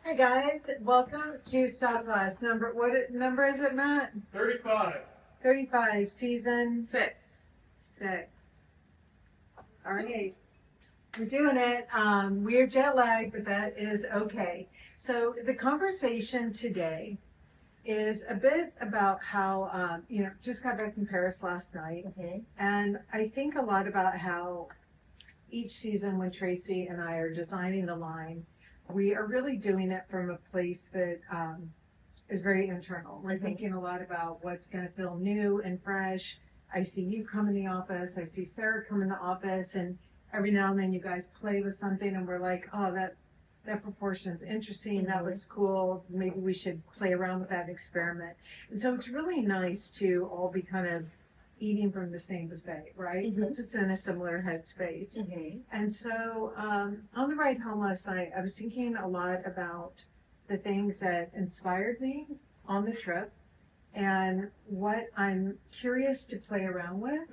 Hi guys, welcome to Stop Us. What number is it, Matt? 35. 35, season 6. 6. All right, we're doing it. We're jet lagged, but that is okay. So the conversation today is a bit about how, just got back from Paris last night. And I think a lot about how each season when Tracy and I are designing the line, we are really doing it from a place that is very internal. We're thinking a lot about what's going to feel new and fresh. I see you come in the office. I see Sarah come in the office, and every now and then you guys play with something, and we're like, oh, that proportion is interesting. That looks cool. Maybe we should play around with that experiment. And so it's really nice to all be kind of eating from the same buffet, right? Puts us in a similar headspace. And so on the ride home last night, I was thinking a lot about the things that inspired me on the trip and what I'm curious to play around with,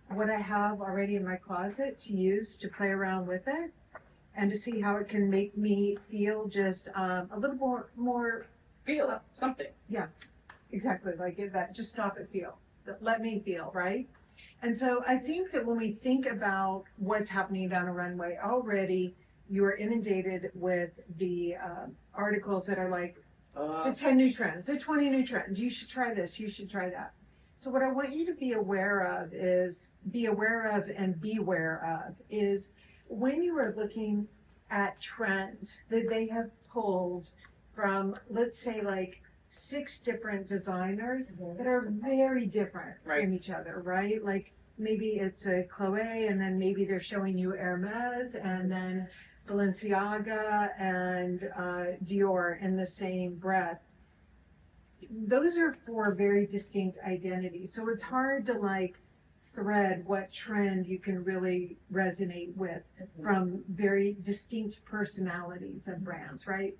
what I have already in my closet to use to play around with it, and to see how it can make me feel just a little more Feel something. Yeah, exactly. Like that, just stop and feel. Let me feel, right? And so I think that when we think about what's happening down a runway, already you are inundated with the articles that are like the 10 new trends, the 20 new trends. You should try this, you should try that. So what I want you to be aware of is when you are looking at trends that they have pulled from, let's say, like 6 different designers that are very different from each other, right? Like maybe it's a Chloe, and then maybe they're showing you Hermes, and then Balenciaga and Dior in the same breath. Those are 4 very distinct identities. So it's hard to like thread what trend you can really resonate with from very distinct personalities of brands, right?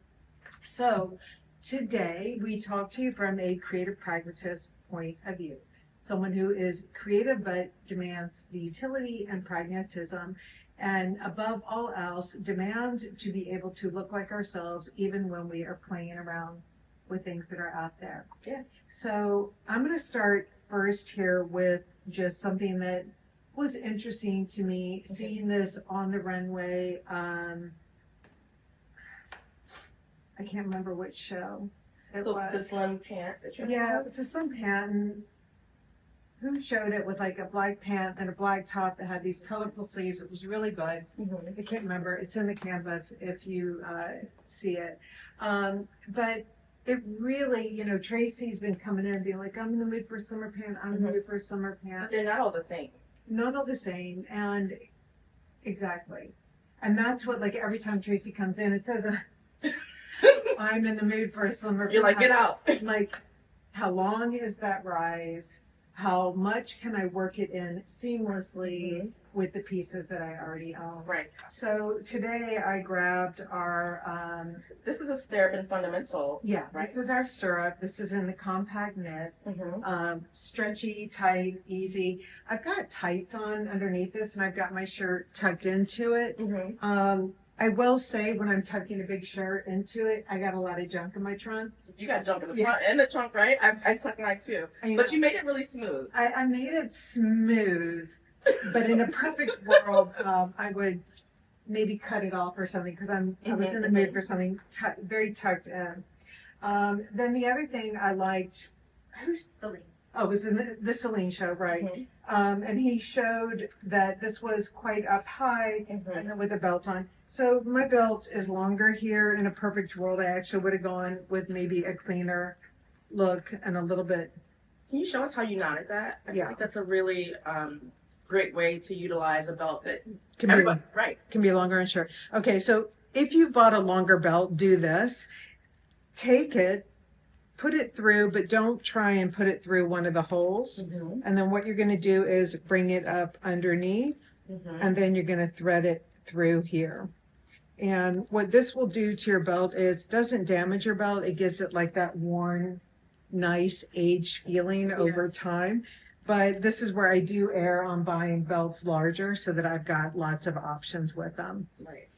So today, we talk to you from a creative pragmatist point of view. Someone who is creative but demands the utility and pragmatism, and above all else, demands to be able to look like ourselves even when we are playing around with things that are out there. Yeah. So I'm going to start first here with just something that was interesting to me, seeing this on the runway. I can't remember which show it was. The slim pant that you're Yeah, it was a slim pant. And who showed it with like a black pant and a black top that had these colorful sleeves? It was really good. I can't remember. It's in the Canva if you see it. But it really, Tracy's been coming in and being like, I'm in the mood for a summer pant. I'm in the mood for a summer pant. But they're not all the same. Not all the same. And exactly. And that's what, like, every time Tracy comes in, it says, I'm in the mood for a summer pant. You're like, get out. Like, how long is that rise? How much can I work it in seamlessly with the pieces that I already own? Right. So today I grabbed our... this is a stirrup and fundamental. Yeah, right? This is our stirrup. This is in the compact knit. Stretchy, tight, easy. I've got tights on underneath this, and I've got my shirt tucked into it. I will say, when I'm tucking a big shirt into it, I got a lot of junk in my trunk. You got junk in the front and the trunk, right? I tuck mine too. But you made it really smooth. I made it smooth, but in a perfect world, I would maybe cut it off or something, because I was in the mood for something very tucked in. Then the other thing I liked, Celine. Oh, it was in the Celine show, right? And he showed that this was quite up high and then with a belt on. So my belt is longer here. In a perfect world, I actually would have gone with maybe a cleaner look and a little bit. Can you show us how you knotted that? I feel like that's a really great way to utilize a belt that can be longer and short. Okay, so if you bought a longer belt, do this. Take it, put it through, but don't try and put it through one of the holes. And then what you're going to do is bring it up underneath, and then you're going to thread it through here. And what this will do to your belt is doesn't damage your belt. It gives it like that worn, nice aged feeling over time. But this is where I do err on buying belts larger so that I've got lots of options with them. Right.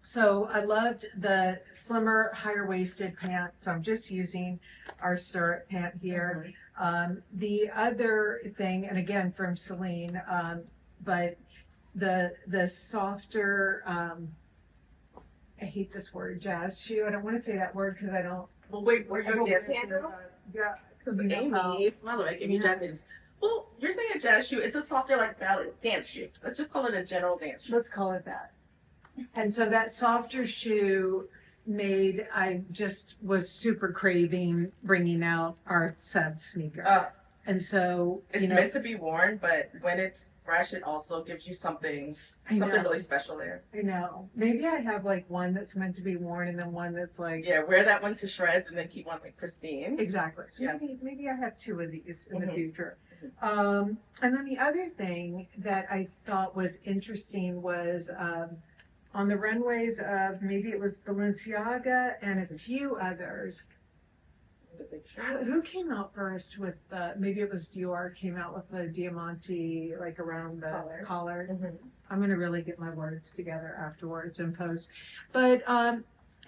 So I loved the slimmer, higher waisted pant. So I'm just using our stirrup pant here. The other thing, and again from Celine, but the softer, I hate this word, jazz shoe. I don't want to say that word because I don't. Well, wait, were you a jazz handle? Yeah, because you know Amy, smell it, give me jazz hands. Well, you're saying a jazz shoe. It's a softer, like ballet dance shoe. Let's just call it a general dance shoe. Let's call it that. And so that softer shoe made, I just was super craving bringing out our Sud sneaker. And so, it's meant to be worn, but when it's fresh, it also gives you something really special there. I know. Maybe I have like one that's meant to be worn and then one that's like. Yeah, wear that one to shreds and then keep one like pristine. Exactly. So yeah. maybe I have two of these in the future. And then the other thing that I thought was interesting was on the runways of maybe it was Balenciaga and a few others. Who came out first with maybe it was Dior came out with the Diamante like around the collars. I'm gonna really get my words together afterwards and post. But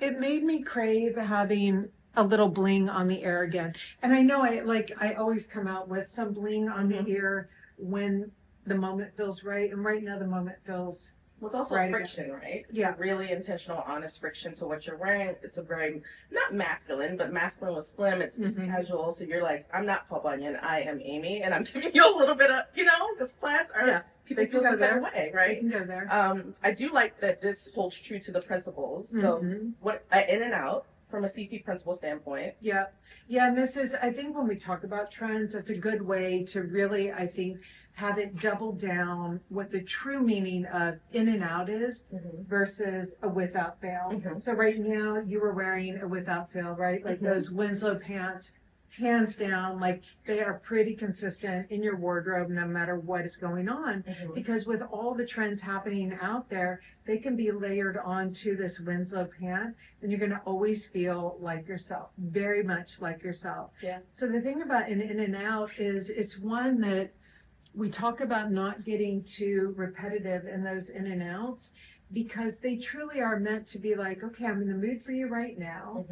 it made me crave having a little bling on the ear again. And I know I always come out with some bling on the ear when the moment feels right. And right now the moment feels well, it's also right friction, right? Yeah. Really intentional, honest friction to what you're wearing. It's a very, not masculine, but masculine with slim. It's casual. So you're like, I'm not Paul Bunyan. I am Amy. And I'm giving you a little bit of, because flats are, people feel some type of way, right? They can go there. I do like that this holds true to the principles. So what in and out from a CP principle standpoint. Yeah. Yeah. And this is, I think when we talk about trends, it's a good way to really, I think, have it double down what the true meaning of in and out is versus a without fail. So right now you were wearing a without fail, right? Like those Winslow pants, hands down, like they are pretty consistent in your wardrobe no matter what is going on. Because with all the trends happening out there, they can be layered onto this Winslow pant and you're going to always feel like yourself, very much like yourself. Yeah. So the thing about an in and out is it's one that we talk about not getting too repetitive in those in and outs because they truly are meant to be like, okay, I'm in the mood for you right now.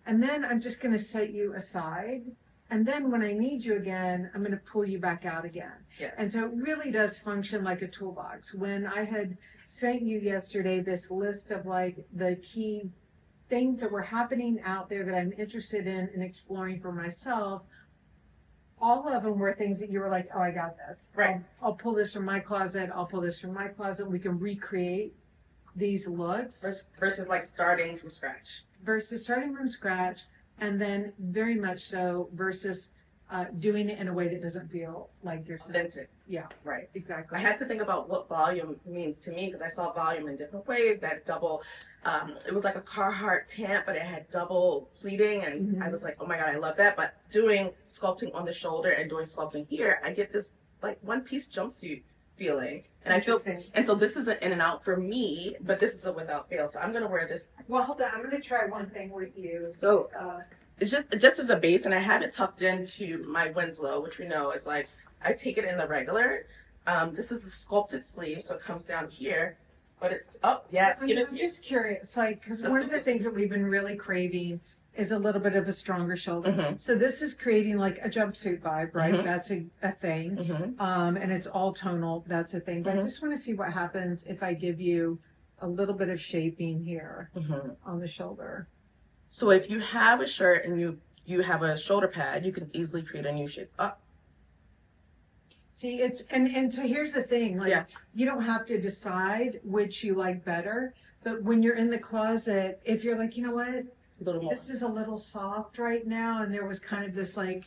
And then I'm just going to set you aside. And then when I need you again, I'm going to pull you back out again. Yes. And so it really does function like a toolbox. When I had sent you yesterday this list of like the key things that were happening out there that I'm interested in exploring for myself, all of them were things that you were like, oh, I got this. Right. I'll pull this from my closet. I'll pull this from my closet. We can recreate these looks. Versus like starting from scratch. And then very much so versus doing it in a way that doesn't feel like yourself. Authentic. Yeah. Right. Exactly. I had to think about what volume means to me because I saw volume in different ways. That double, it was like a Carhartt pant, but it had double pleating, and I was like, oh my god, I love that. But doing sculpting on the shoulder and doing sculpting here, I get this like one-piece jumpsuit feeling, and I feel. And so this is an in and out for me, but this is a without fail. So I'm gonna wear this. Well, hold on, I'm gonna try one thing with you. So it's just as a base, and I have it tucked into my Winslow, which we know is like I take it in the regular. This is the sculpted sleeve, so it comes down here. But it's yes. I'm just curious, like, because one of the things that we've been really craving is a little bit of a stronger shoulder. So this is creating like a jumpsuit vibe, right? That's a thing. And it's all tonal. That's a thing. But I just want to see what happens if I give you a little bit of shaping here on the shoulder. So if you have a shirt and you have a shoulder pad, you can easily create a new shape. See, it's and so here's the thing, like you don't have to decide which you like better, but when you're in the closet, if you're like, you know what, this is a little soft right now, and there was kind of this like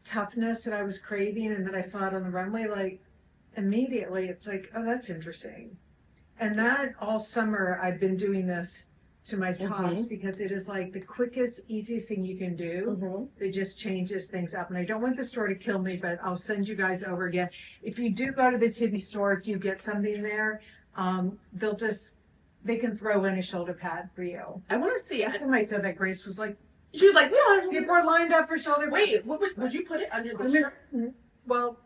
toughness that I was craving, and then I saw it on the runway, like immediately it's like, oh, that's interesting. And that all summer I've been doing this to my tops because it is like the quickest, easiest thing you can do. It just changes things up. And I don't want the store to kill me, but I'll send you guys over again. If you do go to the Tibby store, if you get something there, they can throw in a shoulder pad for you. I want to see. Somebody said that Grace was like, she was like, we don't have people are lined up for shoulder pads. Wait, would you put it under the shirt? Well,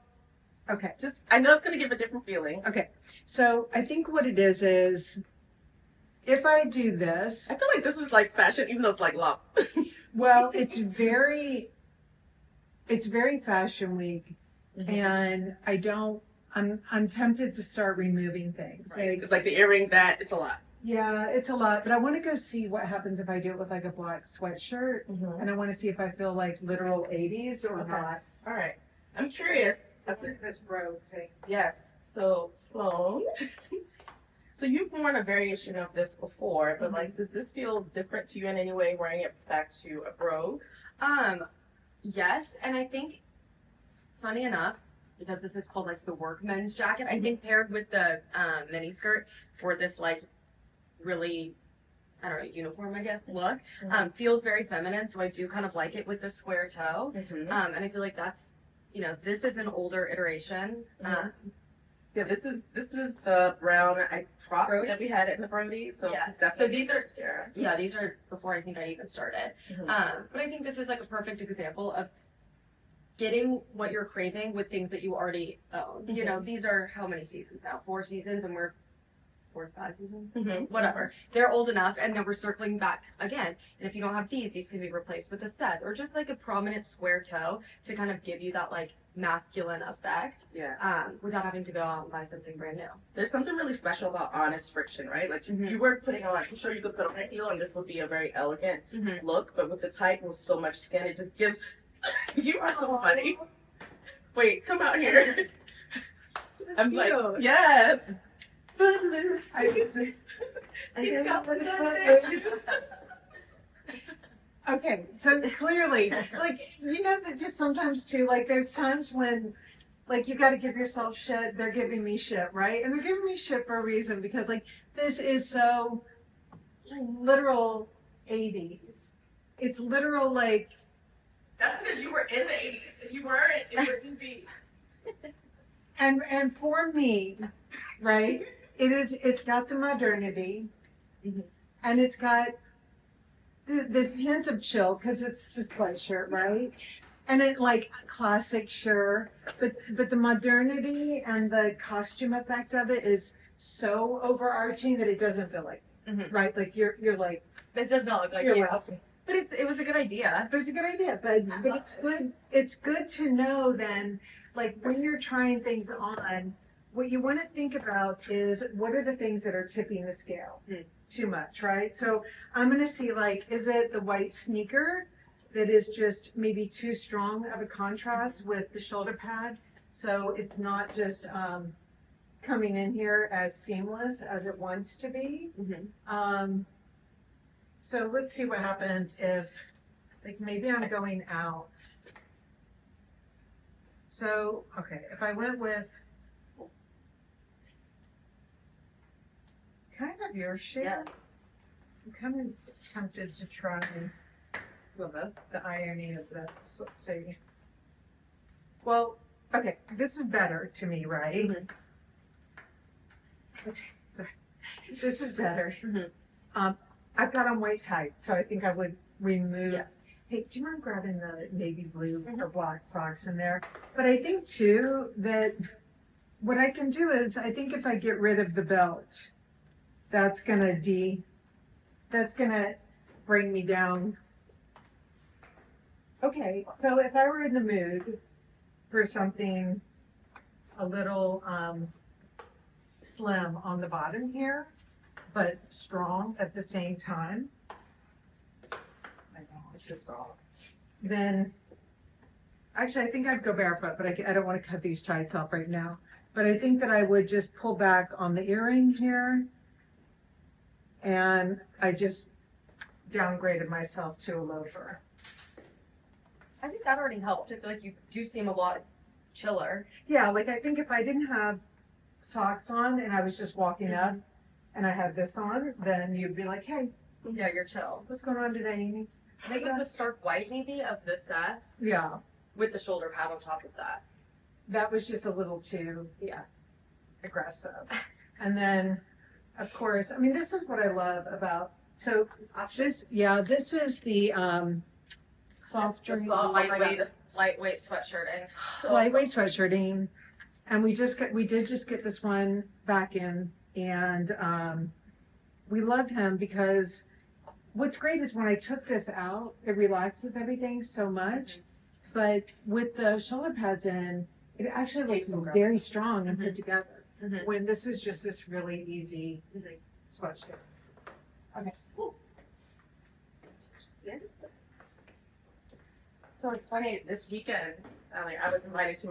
okay. I know it's going to give a different feeling. Okay. So I think what it is if I do this, I feel like this is like fashion, even though it's like love. well, it's very Fashion Week, Mhm. and I'm tempted to start removing things. Right. It's like the earring that it's a lot. Yeah, it's a lot, but I want to go see what happens if I do it with like a black sweatshirt, Mhm. and I want to see if I feel like literal 80s or Okay. not. All right. I'm curious. This robe thing. Yes. So Sloan. So you've worn a variation of this before, but like, does this feel different to you in any way, wearing it back to a brogue? Yes, and I think, funny enough, because this is called like the workman's jacket, I think paired with the mini skirt for this like really, I don't know, uniform, I guess, look, feels very feminine. So I do kind of like it with the square toe. Mhm. And I feel like that's, you know, this is an older iteration. Yeah, this is the brown crop Brody? that we had in the Brody. So Yes. it's definitely So these are- Sarah. Yeah, these are before I think I even started. Mhm. But I think this is like a perfect example of getting what you're craving with things that you already own. You know, these are how many seasons now? 4 seasons, and we're 4 to 5 seasons? Mhm. Whatever. They're old enough, and then we're circling back again. And if you don't have these can be replaced with a set or just like a prominent square toe to kind of give you that like masculine effect Yeah. without having to go out and buy something brand new. There's something really special about honest friction, right? Like Mhm. you were putting on, I'm sure you could put on a heel and this would be a very elegant Mhm. look, but with the tight with so much skin, it just gives, you are so funny. Wait, come out here. I'm like, Cute. yes. Okay, so clearly, like, you know that just sometimes too, like there's times when like you got to give yourself shit, they're giving me shit, right? And they're giving me shit for a reason because like this is so literal 80s. It's literal like, That's because you were in the 80s. If you weren't, it wouldn't be. and for me, right, it's got the modernity, Mhm. and it's got this hint of chill because it's the sweatshirt, right? And it like classic, sure, but the modernity and the costume effect of it is so overarching that it doesn't feel like Mhm. right. Like you're like This does not look like you're you. laughing. But it was a good idea. But it's a good idea. But it's good. It's good to know then, like when you're trying things on, what you want to think about is what are the things that are tipping the scale too much, right? So I'm gonna see like, is it the white sneaker that is just maybe too strong of a contrast with the shoulder pad, so it's not just coming in here as seamless as it wants to be. Mhm. So let's see what happens if, like, maybe I'm going out. So, okay, if I went with kind of your shade, Yes. I'm kind of tempted to try Love this. the irony of this. Let's see. Well, okay, this is better to me, right? Mhm. Okay, sorry. This is better. Mhm. I've got on white tights, so I think I would remove. Yes. Hey, do you mind grabbing the navy blue Mhm. or black socks in there? But I think too that what I can do is I think if I get rid of the belt, that's gonna bring me down. Okay, so if I were in the mood for something a little slim on the bottom here, but strong at the same time, I know this is all. Then, actually, I think I'd go barefoot, but I don't want to cut these tights off right now. But I think that I would just pull back on the earring here, and I just downgraded myself to a loafer. I think that already helped. I feel like you do seem a lot chiller. Yeah, like I think if I didn't have socks on and I was just walking up and I had this on, then you'd be like, hey, Yeah, you're chill. what's going on today, Amy? I think it was the stark white maybe of the set Yeah, with the shoulder pad on top of that. that was just a little too Yeah. aggressive. And then, of course, I mean, this is what I love about, so this is the soft Just drink, lightweight sweatshirting. lightweight sweatshirting. And we did just get this one back in, and we love him because what's great is when I took this out, it relaxes everything so much. But with the shoulder pads in, it actually looks very strong and put together. When this is just this really easy sweatshirt. Okay, cool. So it's funny, this weekend, I was invited to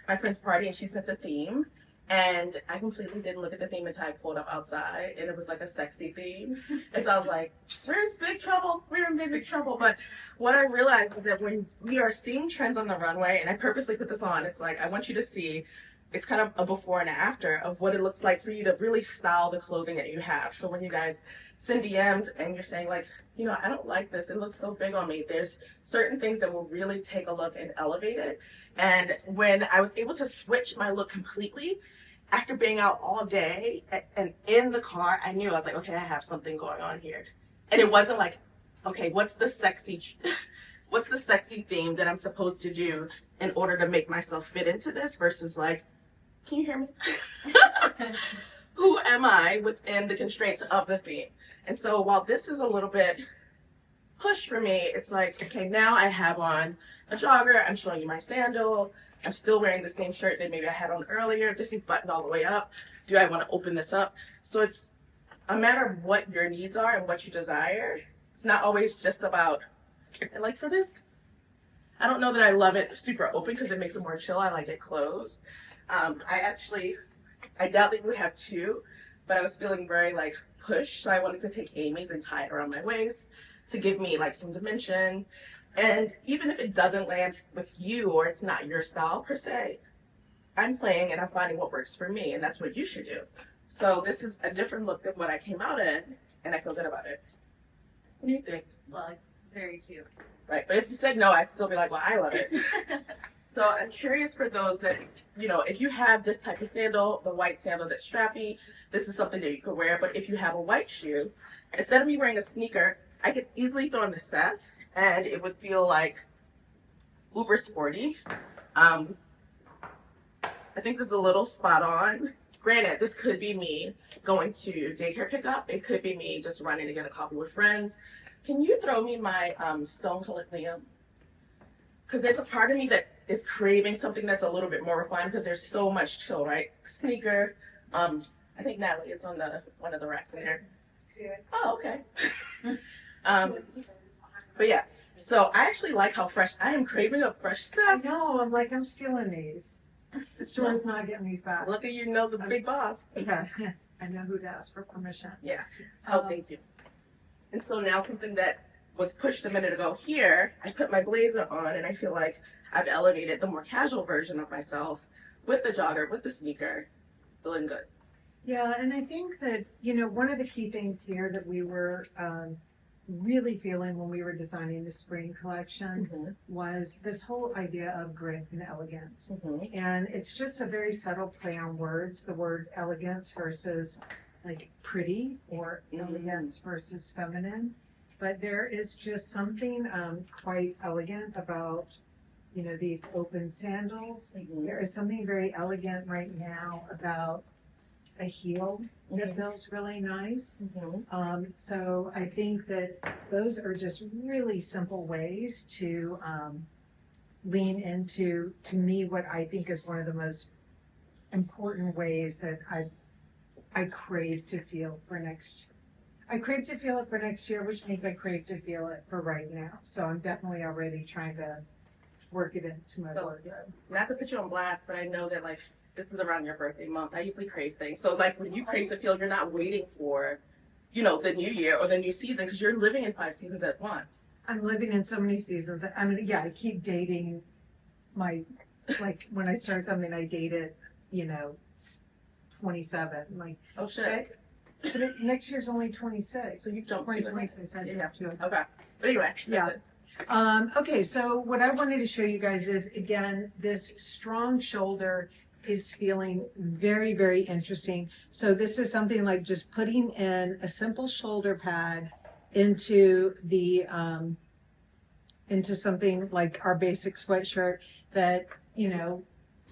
my friend's party and she set the theme. And I completely didn't look at the theme until I pulled up outside, and it was like a sexy theme. And so I was like, we're in big trouble. We're in big trouble. But what I realized is that when we are seeing trends on the runway, and I purposely put this on, it's like, I want you to see, it's kind of a before and after of what it looks like for you to really style the clothing that you have. So when you guys send DMs and you're saying like, you know, I don't like this, it looks so big on me, there's certain things that will really take a look and elevate it. And when I was able to switch my look completely, after being out all day and in the car, I knew, I was like, okay, I have something going on here. And it wasn't like, okay, what's the sexy theme that I'm supposed to do in order to make myself fit into this versus like, can you hear me? Who am I within the constraints of the theme? And so while this is a little bit push for me, it's like, okay, now I have on a jogger, I'm showing you my sandal, I'm still wearing the same shirt that maybe I had on earlier. This is buttoned all the way up. Do I want to open this up? So it's a matter of what your needs are and what you desire. It's not always just about, and like for this, I don't know that I love it super open because it makes it more chill. I like it closed. I doubt that we would have two, but I was feeling very like push. So I wanted to take Amy's and tie it around my waist to give me like some dimension. And even if it doesn't land with you or it's not your style per se, I'm playing and I'm finding what works for me, and that's what you should do. So this is a different look than what I came out in, and I feel good about it. What do you think? Well, very cute. Right, but if you said no, I'd still be like, well, I love it. So I'm curious for those that, you know, if you have this type of sandal, the white sandal that's strappy, this is something that you could wear. But if you have a white shoe, instead of me wearing a sneaker, I could easily throw in the Seth, and it would feel like uber sporty. I think this is a little spot on. Granted, this could be me going to daycare pickup. It could be me just running to get a coffee with friends. Can you throw me my stone colored Liam? Because there's a part of me that is craving something that's a little bit more refined because there's so much chill, right? Sneaker. I think Natalie, it's on one of the racks in there. See it? Oh, okay. But yeah, so I actually like how fresh, I am craving a fresh I stuff. know, I'm stealing these. The store's not getting these back. Look at you, know the big boss. Okay. I know who to ask for permission. Yeah. Oh, thank you. And so now something that was pushed a minute ago here, I put my blazer on and I feel like I've elevated the more casual version of myself with the jogger, with the sneaker, feeling good. Yeah, and I think that, you know, one of the key things here that we were really feeling when we were designing the spring collection was this whole idea of grit and elegance. And it's just a very subtle play on words, the word elegance versus like pretty, or elegance versus feminine. But there is just something quite elegant about, you know, these open sandals. There is something very elegant right now about a heel that feels really nice. So I think that those are just really simple ways to lean into, to me, what I think is one of the most important ways that I crave to feel for next. I crave to feel it for next year, which means I crave to feel it for right now. So I'm definitely already trying to work it into my wardrobe. Not to put you on blast, but I know that like this is around your birthday month. I usually crave things. So like when you crave to feel, you're not waiting for, you know, the new year or the new season because you're living in 5 seasons at once. I'm living in so many seasons. I mean, yeah, I keep dating my, like when I start something, I date it, you know, 27. Like, Oh shit. but next year's only 26. So you jumped 2026. I have to. Okay. But anyway, Yeah. that's it. Okay, so what I wanted to show you guys is, again, this strong shoulder is feeling very, very interesting. So this is something like just putting in a simple shoulder pad into the, into something like our basic sweatshirt that, you know,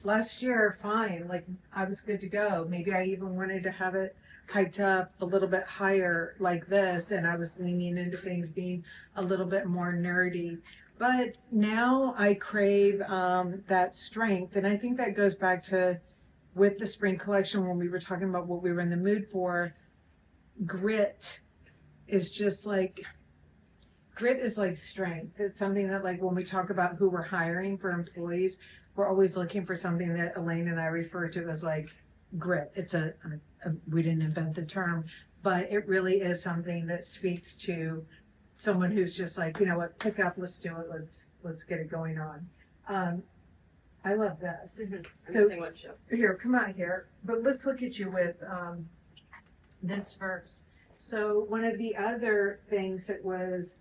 last year, fine, like I was good to go. Maybe I even wanted to have it hiked up a little bit higher like this, and I was leaning into things being a little bit more nerdy. But now I crave that strength, and I think that goes back to with the spring collection when we were talking about what we were in the mood for. Grit is just like strength. It's something that, like, when we talk about who we're hiring for employees, we're always looking for something that Elaine and I refer to as like grit. It's we didn't invent the term, but it really is something that speaks to someone who's just like, you know what, pick up, let's do it, let's get it going on. I love this. So here, come out here, but let's look at you with this first. So one of the other things that was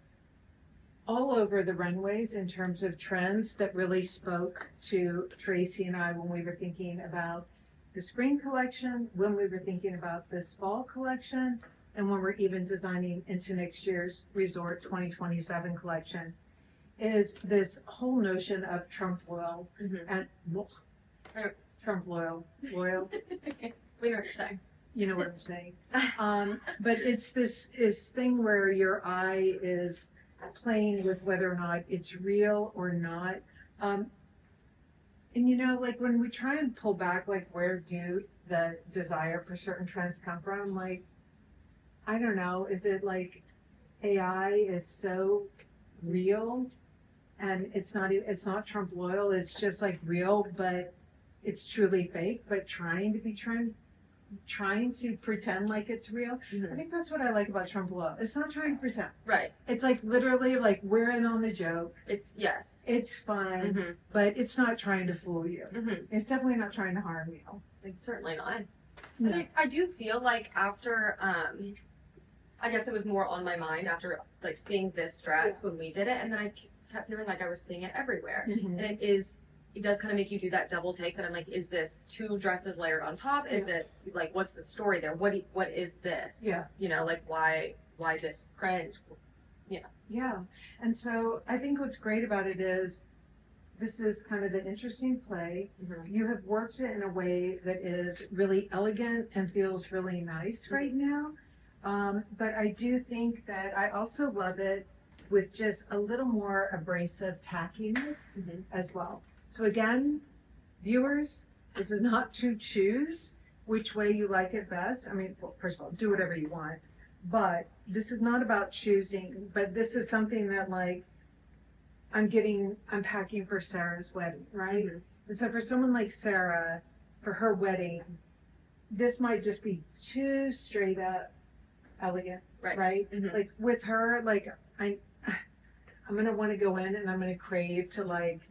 all over the runways in terms of trends that really spoke to Tracy and I when we were thinking about the spring collection, when we were thinking about this fall collection, and when we're even designing into next year's Resort 2027 collection, is this whole notion of Trump loyal and Trump loyal. We know what you're saying. You know what I'm saying. But it's this thing where your eye is playing with whether or not it's real or not. And you know, like when we try and pull back, like where do the desire for certain trends come from? Like, I don't know, is it like AI is so real and it's not Trump loyal, it's just like real, but it's truly fake, but trying to pretend like it's real. I think that's what I like about Trump loyal. It's not trying to pretend. Right. It's like literally like we're in on the joke. It's fun, but it's not trying to fool you. It's definitely not trying to harm you. It's certainly not. No. I do feel like after, I guess it was more on my mind after like seeing this dress when we did it, and then I kept feeling like I was seeing it everywhere. And it does kind of make you do that double take that I'm like, is this two dresses layered on top? Is it like, what's the story there? What is this? Yeah. You know, like why this print? Yeah. Yeah. And so I think what's great about it is this is kind of the interesting play. You have worked it in a way that is really elegant and feels really nice right now. But I do think that I also love it with just a little more abrasive tackiness as well. So again, viewers, this is not to choose which way you like it best. I mean, well, first of all, do whatever you want, but this is not about choosing, but this is something that like, I'm packing for Sarah's wedding, right? And so for someone like Sarah, for her wedding, this might just be too straight up elegant, right? Like with her, like I'm going to want to go in and I'm going to crave to like,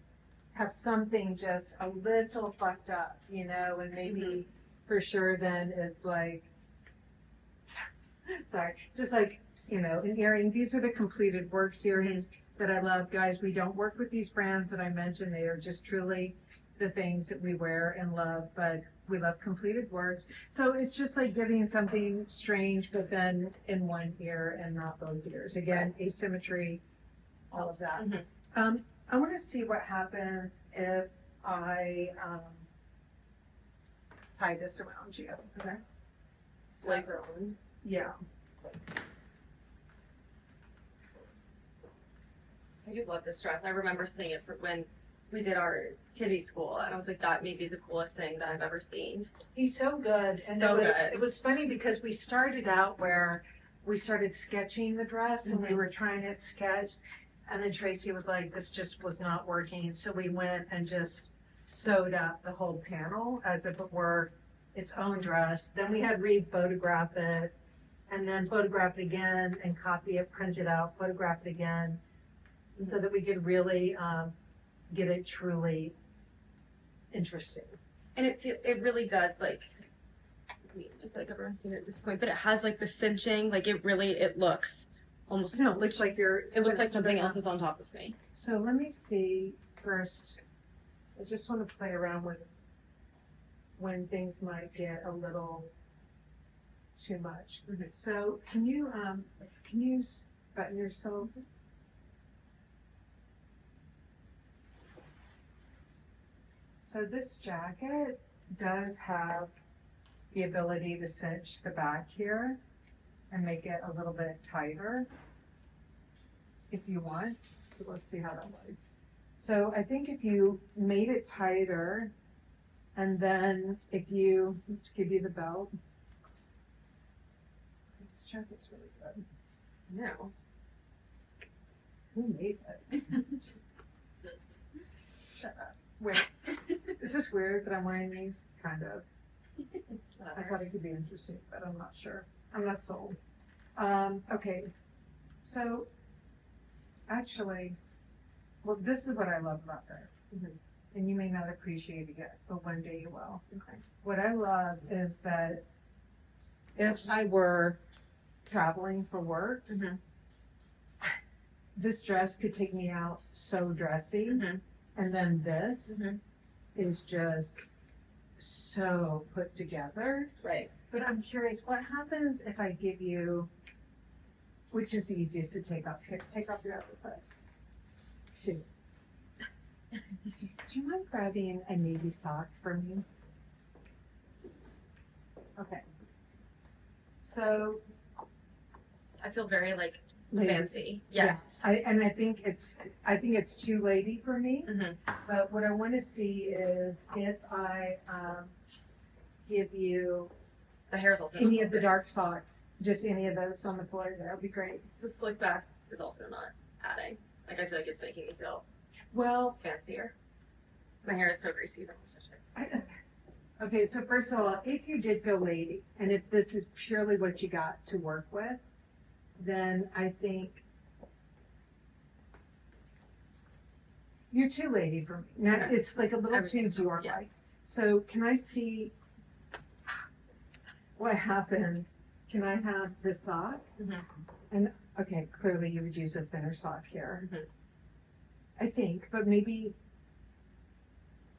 have something just a little fucked up, you know, and maybe for sure then it's like, sorry, just like, you know, an earring. These are the completed work series that I love. Guys, we don't work with these brands that I mentioned. They are just truly the things that we wear and love, but we love completed works. So it's just like getting something strange, but then in one ear and not both ears. Again, asymmetry, all of that. I want to see what happens if I tie this around you. Okay. Blazer on. Yeah. I do love this dress. I remember seeing it when we did our Tivy school, and I was like, that may be the coolest thing that I've ever seen. He's so good. And it was funny because we started out where we started sketching the dress and we were trying to sketch. And then Tracy was like, this just was not working. So we went and just sewed up the whole panel as if it were its own dress. Then we had Reed photograph it and then photograph it again and copy it, print it out, photograph it again, so that we could really get it truly interesting. And it really does, like, I mean, I feel like everyone's seen it at this point, but it has like the cinching, like it looks almost. No, it looks like it looks like something else is on top of me. So let me see first. I just want to play around with when things might get a little too much. So can you button yourself? So this jacket does have the ability to cinch the back here and make it a little bit tighter if you want. So let's see how that works. So I think if you made it tighter, and then if you, let's give you the belt. This jacket's really good. No. Who made it? Shut up. Wait, is this weird that I'm wearing these? Kind of. I thought it could be interesting, but I'm not sure. I'm not sold. Okay, so actually, well, this is what I love about this. Mhm. And you may not appreciate it yet, but one day you will. Okay. What I love is that if I were traveling for work, Mm-hmm. this dress could take me out so dressy. Mm-hmm. And then this Mm-hmm. is just so put together. Right. But I'm curious, what happens if I give you, which is the easiest to take off? Here, take off your other foot. Shoot. Do you mind grabbing a navy sock for me? Okay. So, I feel very like lady- fancy. Yes. I think it's too lady for me. Mm-hmm. But what I want to see is if I give you The hair's also any not of the good. dark socks, just any of those on the floor, that would be great. The slick back is also not adding. Like I feel like it's making me feel Well, fancier. My hair is so greasy. Don't touch it. okay, so first of all, if you did feel lady, and if this is purely what you got to work with, then I think you're too lady for me. Now, Okay. it's like a little too Everything's wrong, Dior yeah. like. So can I see what happens? Can I have the sock? Mhm. Okay, clearly you would use a thinner sock here. Mhm. I think, but maybe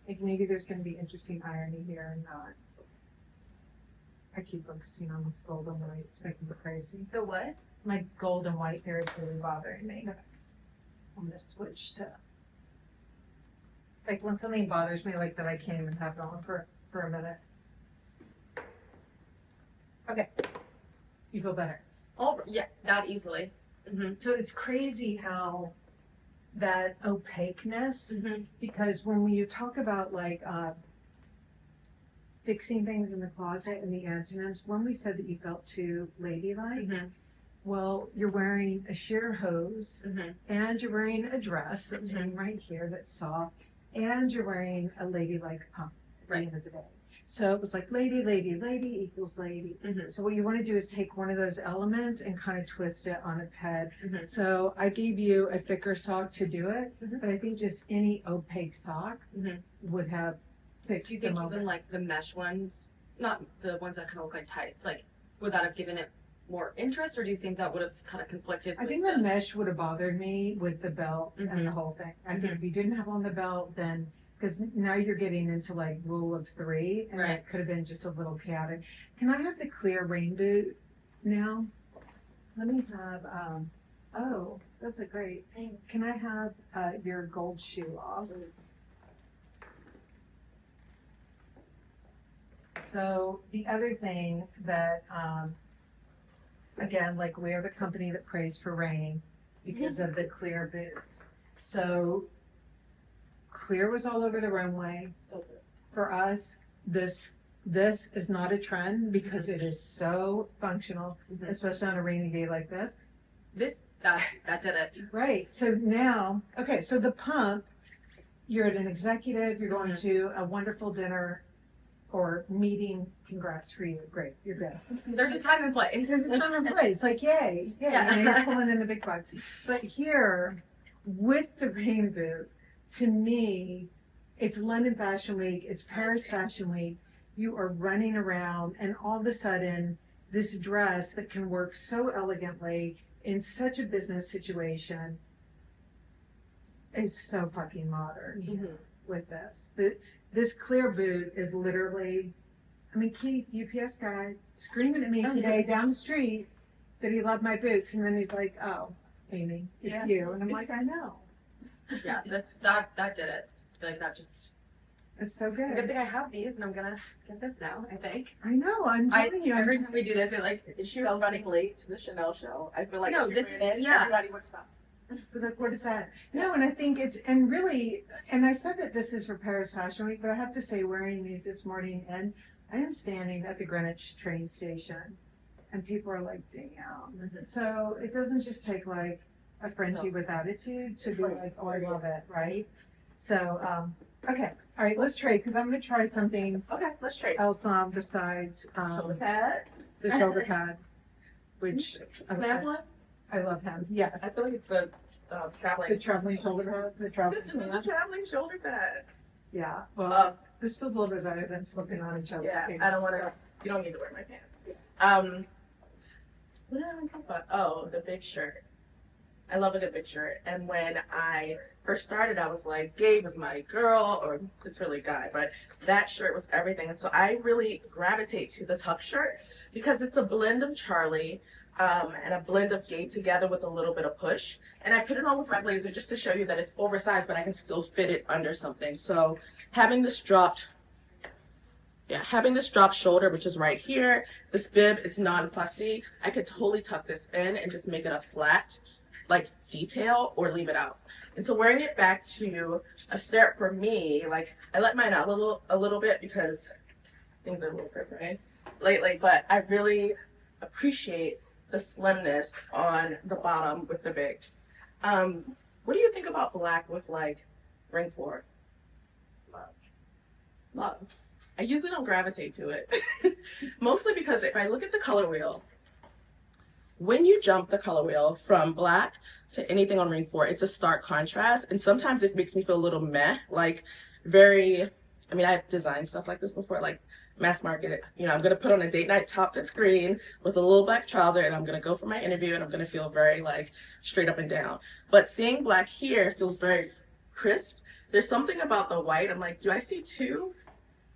there's going to be interesting irony here and not. I keep focusing on this gold and white. It's making me crazy. The what? My gold and white hair is really bothering me. I'm going to switch to, like when something bothers me like that, I can't even have it on for a minute. Okay. You feel better. Oh, yeah, that easily. Mm-hmm. So it's crazy how that opaqueness, Mm-hmm. because when you talk about like fixing things in the closet and the antonyms, when we said that you felt too ladylike, Mm-hmm. well, you're wearing a sheer hose Mm-hmm. and you're wearing a dress that's in right here that's soft, and you're wearing a ladylike pump at Right. the end of the day. So it was like lady, lady, lady equals lady. Mm-hmm. So what you want to do is take one of those elements and kind of twist it on its head. Mm-hmm. So I gave you a thicker sock to do it, Mhm. but I think just any opaque sock Mhm. would have fixed Do you the think moment. even like the mesh ones, not the ones that kind of look like tights, like would that have given it more interest, or do you think that would have kind of conflicted? I with think the mesh would have bothered me with the belt and Mhm. the whole thing. I think Mhm. if you didn't have on the belt, then, because now you're getting into like rule of three, and Right. it could have been just a little chaotic. Can I have the clear rain boot now? Let me have, oh, that's a great. Can I have your gold shoe off? So the other thing that, again, like we're the company that prays for rain because of the clear boots. So clear was all over the runway. So for us, this is not a trend because it is so functional, Mhm. especially on a rainy day like this. that did it. Right. So now, okay, so the pump, you're at an executive, you're going to a wonderful dinner or meeting. Congrats for you. Great. You're good. There's a time and place. There's a time and place. Like, yay. Yeah. You know, you're pulling in the big bucks. But here, with the rain boot, to me, it's London Fashion Week, it's Paris Fashion Week. You are running around, and all of a sudden, this dress that can work so elegantly in such a business situation is so fucking modern Mhm. with this. This clear boot is literally, I mean, Keith, UPS guy, screaming at me Oh, today yeah. down the street that he loved my boots, and then he's like, "Oh, Amy, it's Yeah. you," and I'm like, "I know." Yeah, that did it. Like that just. It's so Good good. thing I have these, and I'm gonna get this now. I think. I know. I'm telling you. Every time we do this, it like If you were running late to the Chanel show, I feel like No, if you this ran is- in, yeah. everybody would stop. Like, what is that? No, and I think it's, and really, and I said that this is for Paris Fashion Week, but I have to say, wearing these this morning, and I am standing at the Greenwich train station, and people are like, damn. So it doesn't just take like a Frenchie with attitude to be like, oh, I love it, right? So, okay, all right, let's trade, because I'm going to try something Okay, let's trade. else on besides Shoulder pad. the shoulder pad, which Can I have one? I love him. Yes, I feel like it's the traveling. the traveling shoulder pad, the traveling. This is the traveling shoulder pad. Yeah, well, Uh, this feels a little bit better than slipping on each other. Yeah, Okay. I don't want to. You don't need to wear my pants. What did I talk about? Oh, the big shirt. I love a good big shirt. And when I first started, I was like, Gabe is my girl, or it's really a guy, but that shirt was everything. And so I really gravitate to the tuck shirt because it's a blend of Charlie and a blend of Gabe together with a little bit of push. And I put it on with my blazer just to show you that it's oversized, but I can still fit it under something. So having this dropped shoulder, which is right here, this bib is non-fussy. I could totally tuck this in and just make it a flat, like, detail or leave it out. And so wearing it back to a stirrup for me, like, I let mine out a little bit because things are a little different lately, but I really appreciate the slimness on the bottom with the big. What do you think about black with, like, ring 4? Love. I usually don't gravitate to it. Mostly because if I look at the color wheel, when you jump the color wheel from black to anything on ring 4, it's a stark contrast. And sometimes it makes me feel a little meh, like I've designed stuff like this before, like mass market it. You know, I'm going to put on a date night top that's green with a little black trouser, and I'm going to go for my interview, and I'm going to feel very, like, straight up and down. But seeing black here feels very crisp. There's something about the white. I'm like, do I see 2?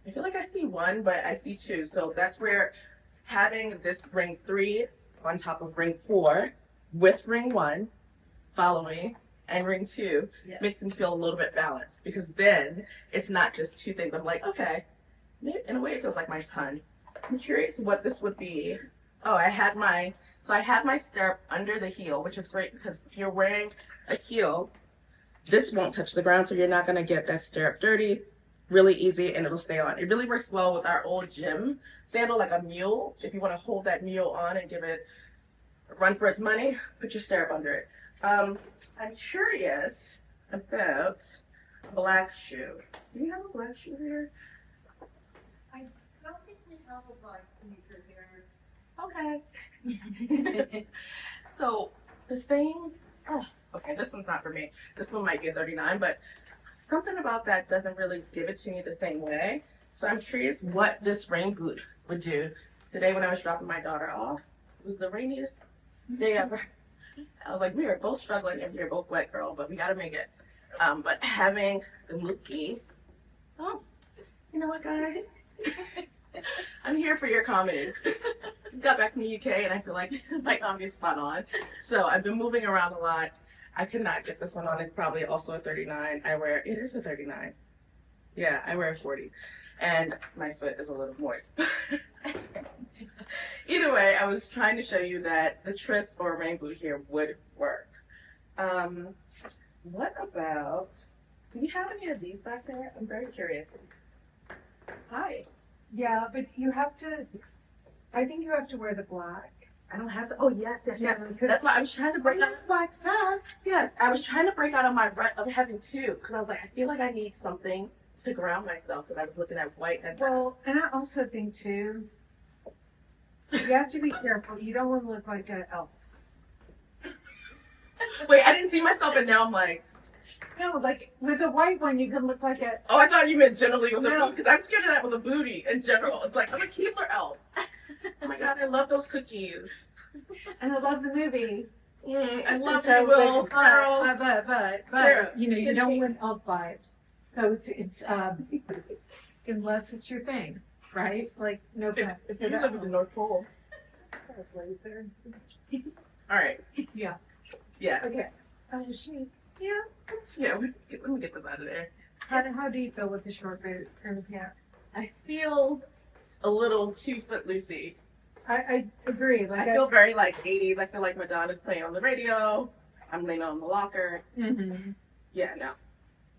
I feel like I see 1, but I see 2. So that's where having this ring 3 on top of ring 4 with ring 1 following and ring 2 makes me feel a little bit balanced, because then it's not just 2 things. I'm like, okay, maybe in a way it feels like my ton. I'm curious what this would be. Oh, I had my stirrup under the heel, which is great because if you're wearing a heel, this won't touch the ground, so you're not going to get that stirrup dirty. Really easy, and it'll stay on. It really works well with our old gym sandal, like a mule. If you want to hold that mule on and give it a run for its money, put your stirrup under it. I'm curious about a black shoe. Do you have a black shoe here? I don't think we have a black sneaker here. Okay. So the same. Oh, okay. This one's not for me. This one might be a 39, but something about that doesn't really give it to me the same way. So I'm curious what this rain boot would do. Today when I was dropping my daughter off, it was the rainiest day ever. I was like, we are both struggling and we are both wet, girl, but we gotta make it. But having the Mookie, oh, you know what, guys? I'm here for your comedy. Just got back from the UK and I feel like my comedy's spot on. So I've been moving around a lot. I could not get this one on. It's probably also a 39. It is a 39. Yeah, I wear a 40. And my foot is a little moist. Either way, I was trying to show you that the Trist or rain boot here would work. What about, do you have any of these back there? I'm very curious. Hi. Yeah, but I think you have to wear the black. I don't have to. Oh, yes. Yeah, because That's why I was trying to break out. It's black stuff. Yes, I was trying to break out of my rut of having 2 because I was like, I feel like I need something to ground myself because I was looking at white and Well, and I also think too, you have to be careful. You don't want to look like an elf. Wait, I didn't see myself, and now I'm like, No, like with a white one, you can look like a. oh, I thought you meant generally with a No. boot because I'm scared of that with a booty in general. It's like, I'm a Keebler elf. Oh my god, I love those cookies. And I love the movie. I love So, you, Will. but you know, you don't Pancakes. want elf vibes. So it's unless it's your thing, right? Like no offense. If you live in the North Pole. That's laser. All right. Yeah. Yeah. Okay. Oh, she. Yeah. Yeah. Let me get this out of there. How do you feel with the short boot and the pant? I feel a little too footloosey. I agree. Like I feel very like 80s. I feel like Madonna's playing on the radio. I'm laying on the locker. Mm-hmm. Yeah, no.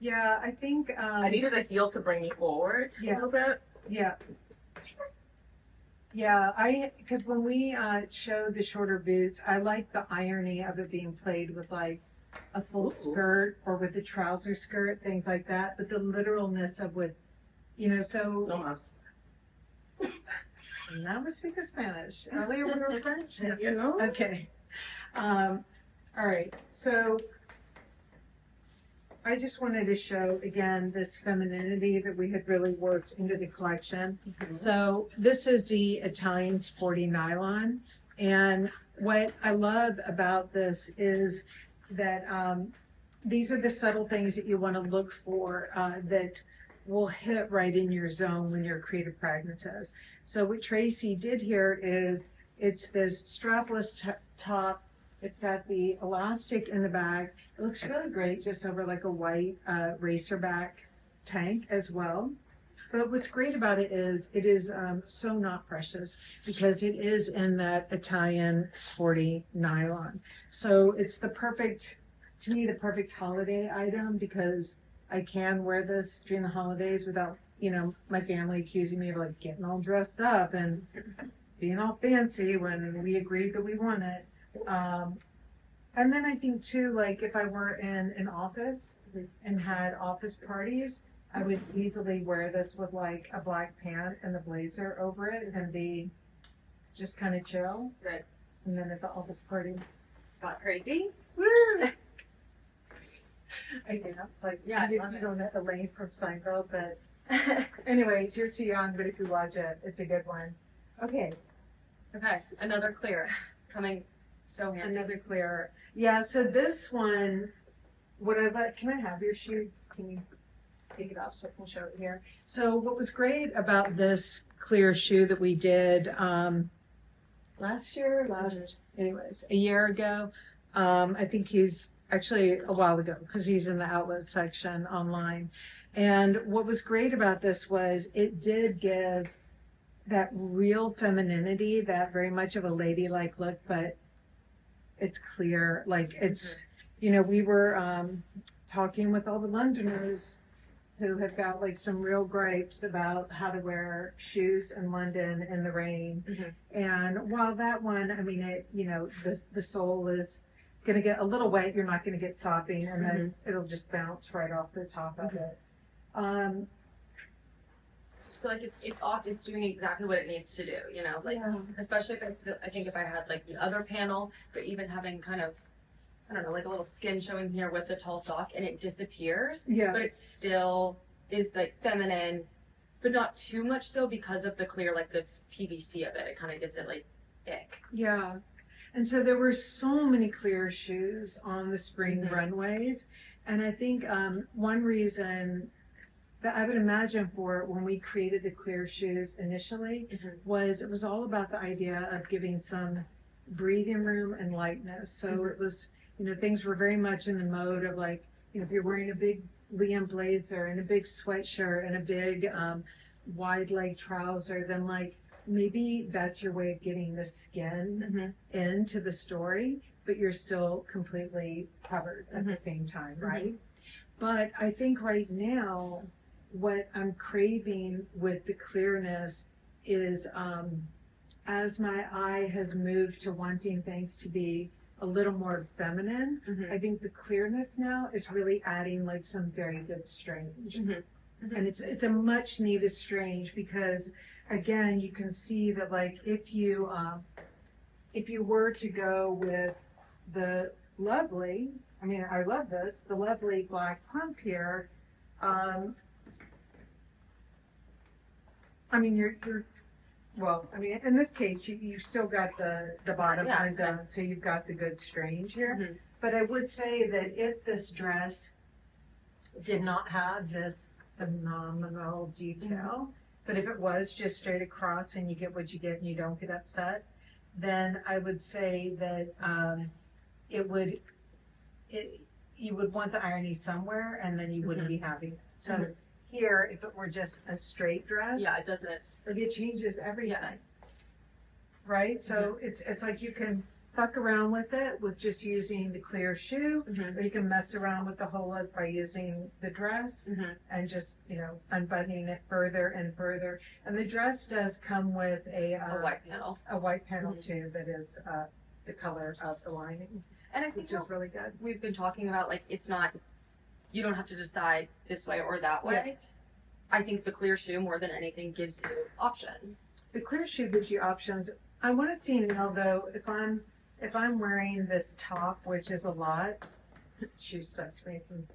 Yeah, I think I needed a heel to bring me forward a little bit. Yeah. Yeah, because when we showed the shorter boots, I like the irony of it being played with like a full skirt or with a trouser skirt, things like that. But the literalness of with, so. No mas. Now we speak Spanish. Earlier we were French. You know? Okay. All right. So I just wanted to show again this femininity that we had really worked into the collection. Mm-hmm. So this is the Italian sporty nylon. And what I love about this is that these are the subtle things that you want to look for that will hit right in your zone when you're a creative pragmatist. So what Tracy did here is it's this strapless top. It's got the elastic in the back. It looks really great just over like a white racerback tank as well. But what's great about it is so not precious because it is in that Italian sporty nylon. So it's the perfect holiday item because I can wear this during the holidays without, my family accusing me of like getting all dressed up and being all fancy when we agreed that we want it. And then I think too, like if I were in an office and had office parties, I would easily wear this with like a black pant and a blazer over it and be just kind of chill. Right. And then at the office party, Got crazy? woo! I think that's like, Yeah, I you love it. don't know Elaine from Seinfeld, but anyways, you're too young, but if you watch it, it's a good one. Okay. Okay, another clear. Coming so handy. Another clear. Yeah, so this one, can I have your shoe? Can you take it off so I can show it here? So what was great about this clear shoe that we did a year ago, I think he's actually a while ago because he's in the outlet section online. And what was great about this was it did give that real femininity, that very much of a ladylike look, but it's clear, like it's, we were talking with all the Londoners who have got like some real gripes about how to wear shoes in London in the rain. And while that one, I mean, the sole is going to get a little wet, you're not going to get sopping, and then it'll just bounce right off the top of it. Just feel like it's doing exactly what it needs to do, especially I think if I had like the other panel, but even having kind of, I don't know, like a little skin showing here with the tall sock and it disappears, but it still is like feminine, but not too much so because of the clear, like the PVC of it. It kind of gives it like ick. Yeah. And so there were so many clear shoes on the spring runways. And I think one reason that I would imagine for when we created the clear shoes initially was it was all about the idea of giving some breathing room and lightness. So it was, things were very much in the mode of like, if you're wearing a big Liam blazer and a big sweatshirt and a big wide leg trouser, then like maybe that's your way of getting the skin into the story, but you're still completely covered at the same time, right? But I think right now, what I'm craving with the clearness is as my eye has moved to wanting things to be a little more feminine, I think the clearness now is really adding like some very good strange. And it's a much needed strange because again, you can see that like if you were to go with the lovely, I mean, I love this, the lovely black pump here, I mean, well, I mean, in this case, you've still got the bottom undone, so you've got the good strange here. But I would say that if this dress did not have this phenomenal detail, but if it was just straight across and you get what you get and you don't get upset, then I would say that you would want the irony somewhere, and then you wouldn't be having it. So Mhm. here, if it were just a straight dress, Yeah, it doesn't. like it changes everything, Yes. right? So it's like you can fuck around with it with just using the clear shoe, Mhm. or you can mess around with the whole look by using the dress Mhm. and just, unbuttoning it further and further. And the dress does come with A white panel. a white panel Mhm. too that is the color of the lining, And I think which is really good. we've been talking about, like, it's not, you don't have to decide this way or that way. I think the clear shoe more than anything gives you options. The clear shoe gives you options. I want to see now though, if I'm wearing this top, which is a lot, shoe stuck to me from,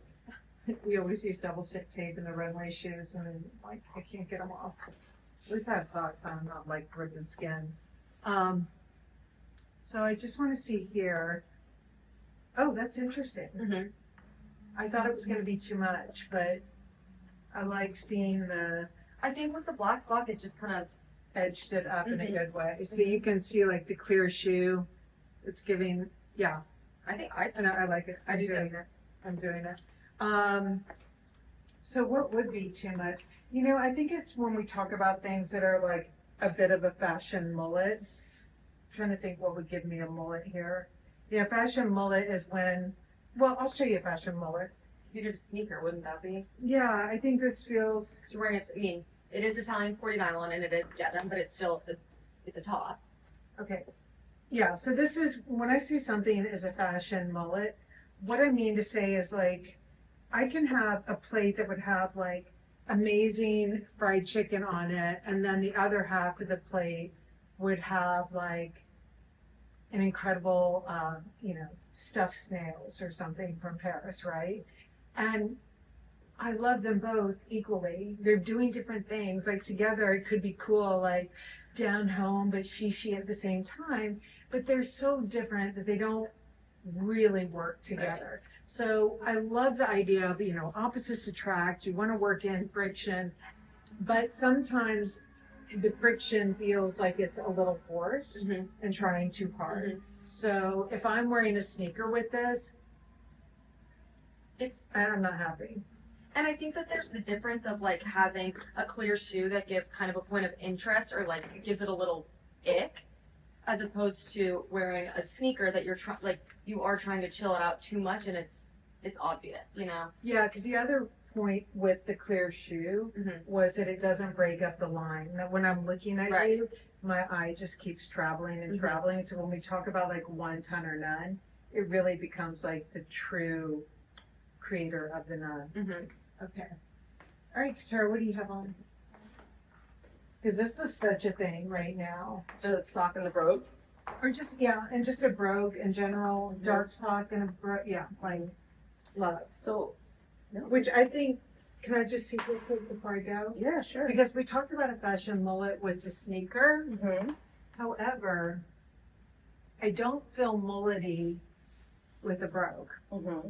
we always use double stick tape in the runway shoes, and then like I can't get them off. At least I have socks on, not like ripping skin. So I just want to see here. Oh, that's interesting. Mm-hmm. I thought it was going to be too much, but I like seeing the I think with the black sock, it just kind of, edged it up in a Mhm. good way. So you can see like the clear shoe. It's giving, yeah, I think I and I like it. I I'm do too. doing it. I'm doing it. So what would be too much? I think it's when we talk about things that are like a bit of a fashion mullet. I'm trying to think what would give me a mullet here. Yeah, fashion mullet is when, well, I'll show you a fashion mullet. if you did a sneaker, wouldn't that be? Yeah, I think this feels, So wearing I mean, it is Italian sporty nylon and it is denim, but it's still, it's a top. okay. Yeah, so this is, when I say something is a fashion mullet, what I mean to say is like, I can have a plate that would have like amazing fried chicken on it, and then the other half of the plate would have like an incredible, stuffed snails or something from Paris, right? And I love them both equally. They're doing different things. Like together, it could be cool, like down home, but she at the same time. But they're so different that they don't really work together. So I love the idea of, opposites attract. You want to work in friction, but sometimes the friction feels like it's a little forced Mm-hmm. and trying too hard. Mhm. So if I'm wearing a sneaker with this, It's, I'm not happy. and I think that there's the difference of like having a clear shoe that gives kind of a point of interest or like gives it a little ick, as opposed to wearing a sneaker that you are trying to chill it out too much and it's obvious, Yeah, because the other point with the clear shoe Mhm. was that it doesn't break up the line. That when I'm looking at Right. you, my eye just keeps traveling and Mhm. traveling. So when we talk about like one ton or none, it really becomes like the true creator of the none. Mm-hmm. Okay. All right, Sarah, what do you have on? Because this is such a thing right now. The sock and the brogue. Or just, yeah, and just a brogue in general, dark sock and a brogue, yeah, like love. So, Which I think, can I just see real quick before I go? yeah, sure. Because we talked about a fashion mullet with the sneaker. Mm-hmm. However, I don't feel mullety with a brogue. Mm-hmm.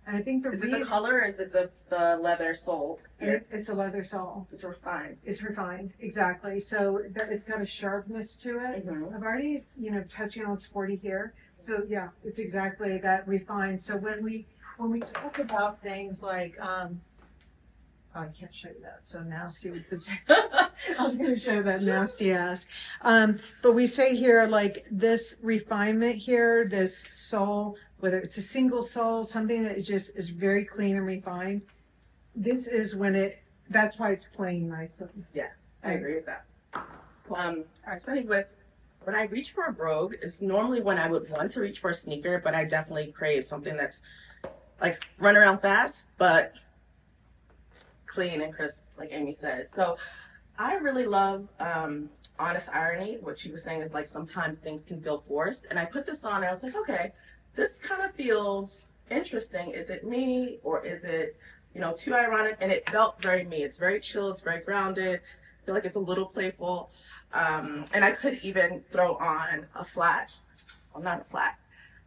And I think Is it the color or is it the leather sole? it's a leather sole. It's refined. It's refined, exactly. So that it's got a sharpness to it. Mm-hmm. I've already, touching on sporty here. So yeah, it's exactly that refined. So when we talk about things like, oh, I can't show you that. So nasty with the, I was going to show that nasty ass. But we say here, like this refinement here, this sole, whether it's a single sole, something that just is very clean and refined. This is when that's why it's playing nicely. I agree with that. It's funny when I reach for a brogue, it's normally when I would want to reach for a sneaker, but I definitely crave something that's like run around fast, but clean and crisp, like Amy said. So I really love honest irony. What she was saying is like sometimes things can feel forced. And I put this on and I was like, okay, this kind of feels interesting. Is it me or is it, too ironic? And it felt very me. It's very chill. It's very grounded. I feel like it's a little playful. And I could even throw on a flat. Well, not a flat.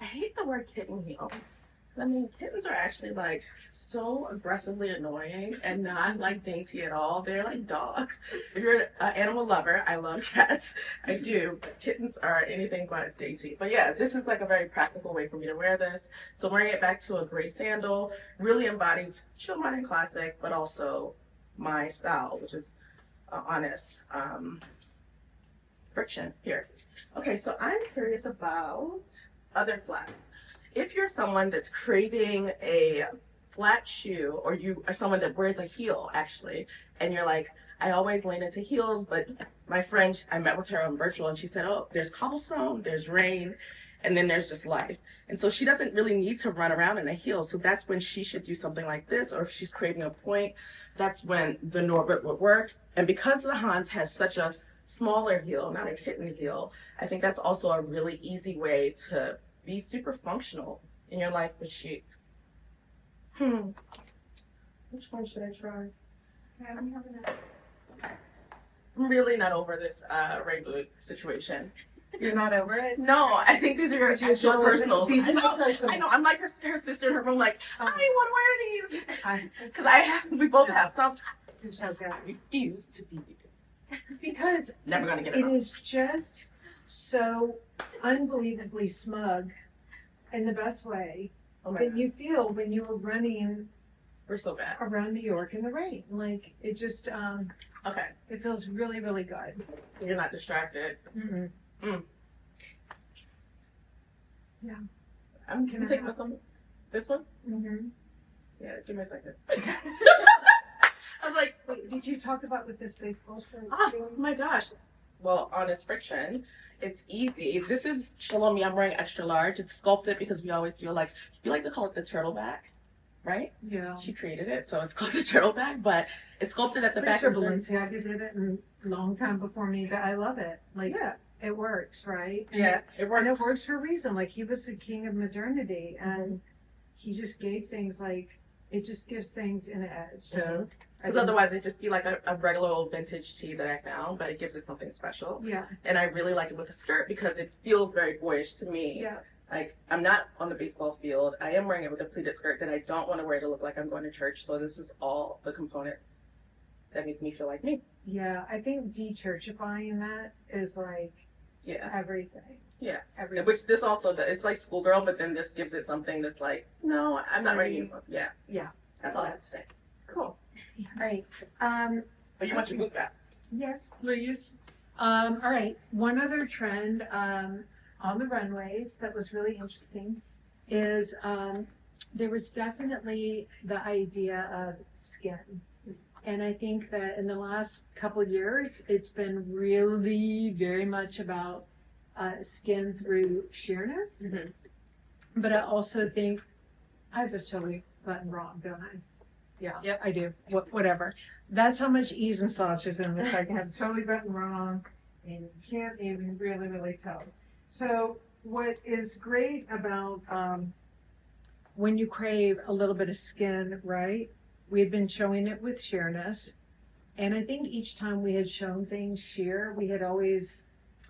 I hate the word kitten heel. I mean, kittens are actually like so aggressively annoying and not like dainty at all. They're like dogs. If you're an animal lover, I love cats. I do. But kittens are anything but dainty. But yeah, this is like a very practical way for me to wear this. So wearing it back to a gray sandal really embodies chill modern classic, but also my style, which is honest friction here. Okay, so I'm curious about other flats. If you're someone that's craving a flat shoe, or you are someone that wears a heel actually, and you're like, I always lean into heels, but my friend, I met with her on virtual and she said, oh, there's cobblestone, there's rain, and then there's just life. And so she doesn't really need to run around in a heel. So that's when she should do something like this, or if she's craving a point, that's when the Norbert would work. And because the Hans has such a smaller heel, not a kitten heel, I think that's also a really easy way to be super functional in your life with chic. Which one should I try? I'm really not over this rain boot situation. You're not over it? No, I think these are your actual personals. These I are know, personals. I know. I'm like her sister in her room, like, I want to wear these. Because we both have some. You're so good. I refuse to be. Because Never gonna get it it is just so unbelievably smug in the best way Oh my that God. you feel when you were running We're so bad. around New York in the rain. Like, it just, Okay, it feels really, really good. so you're not distracted. Mm-mm. Yeah. I'm Can I taking have- this one. Mm-hmm. Yeah, give me a second. I was like, Wait, did you talk about what this baseball shirt is oh doing? my gosh. Well, honest friction. It's easy. This is Shalom Me. I'm wearing extra large. It's sculpted because we always do like, you like to call it the turtleback, right? Yeah. She created it, so it's called the turtleback, but it's sculpted at the Pretty back sure of the Balenciaga did it a long time before me, but I love it. Like, Yeah. it works, right? And Yeah, it And worked. it works for a reason. Like, he was the king of modernity, and he just gave things like, it just gives things an edge. So, I Because think- otherwise it'd just be like a regular old vintage tee that I found, but it gives it something special. yeah, And I really like it with a skirt because it feels very boyish to me. yeah, Like, I'm not on the baseball field. I am wearing it with a pleated skirt that I don't want to wear to look like I'm going to church. So this is all the components that make me feel like me. yeah. I think de-churchifying that is like Yeah. everything. Yeah. Everything. Which this also does. It's like schoolgirl, but then this gives it something that's like, no, I'm not wearing a uniform. Yeah. Yeah. That's all I have to say. Cool. All right. Oh, you want your boot back? Yes, please. All right. One other trend on the runways that was really interesting is there was definitely the idea of skin. And I think that in the last couple of years, it's been really very much about skin through sheerness. Mm-hmm. But I also think I have this totally button wrong, don't I? Yeah, Yep. I do. Whatever. That's how much ease and slouch is in this. I can have totally button wrong, and you can't even really, really tell. So what is great about when you crave a little bit of skin, right? We've been showing it with sheerness. And I think each time we had shown things sheer, we had always,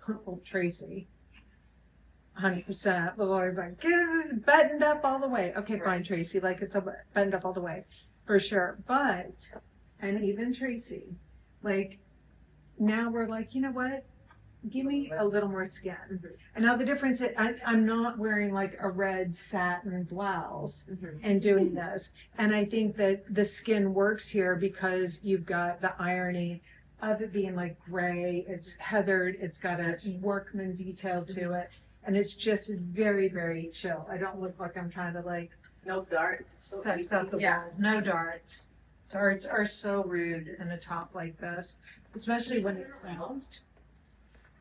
well, Tracy, 100% was always like, get it buttoned up all the way. Okay, fine, Tracy, like it's buttoned up all the way, for sure. But, and even Tracy, like, now we're like, you know what? Give me a little more skin. And now the difference is I'm not wearing like a red satin blouse and doing this. And I think that the skin works here because you've got the irony of it being like gray, it's heathered, it's got a workman detail to it. And it's just very, very chill. I don't look like I'm trying to like No darts. sex out the Yeah. wall. No darts. Darts are so rude in a top like this, especially when it's soft.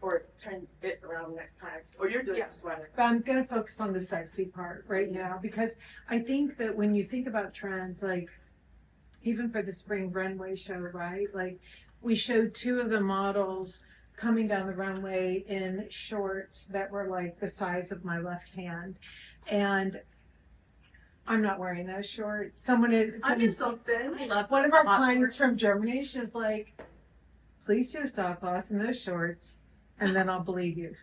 Or turn it around next time. Or you're doing Yeah. a sweater. But I'm going to focus on the sexy part right now because I think that when you think about trends, like even for the spring runway show, right? Like we showed two of the models coming down the runway in shorts that were like the size of my left hand. And I'm not wearing those shorts. Someone had, I did something. I love one of our hot clients shorts. from Germany, she's like, please do a stop loss in those shorts and then I'll believe you.